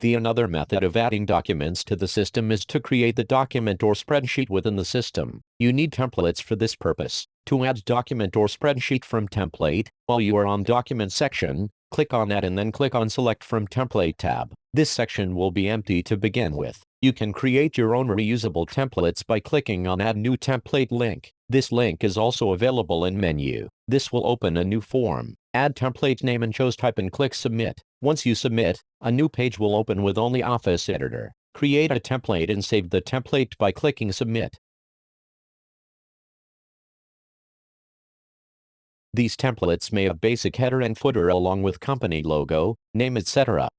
Another method of adding documents to the system is to create the document or spreadsheet within the system. You need templates for this purpose. To add document or spreadsheet from template, while you are on document section, click on Add and then click on Select from Template tab. This section will be empty to begin with. You can create your own reusable templates by clicking on Add New Template link. This link is also available in menu. This will open a new form. Add template name and choose type and click Submit. Once you submit, a new page will open with ONLYOFFICE Editor. Create a template and save the template by clicking Submit. These templates may have basic header and footer along with company logo, name, etc.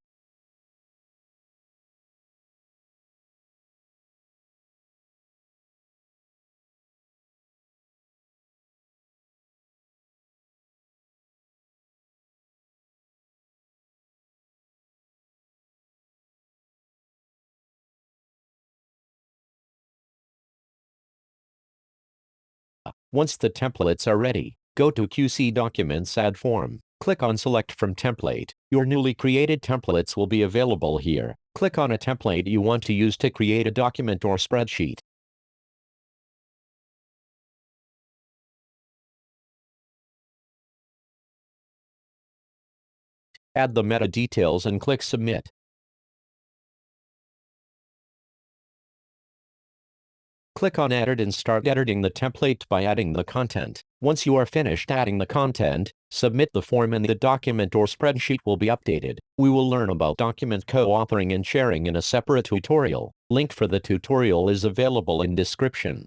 Once the templates are ready, go to QC Documents Add Form. Click on Select from Template. Your newly created templates will be available here. Click on a template you want to use to create a document or spreadsheet. Add the meta details and click Submit. Click on Edit and start editing the template by adding the content. Once you are finished adding the content, submit the form and the document or spreadsheet will be updated. We will learn about document co-authoring and sharing in a separate tutorial. Link for the tutorial is available in description.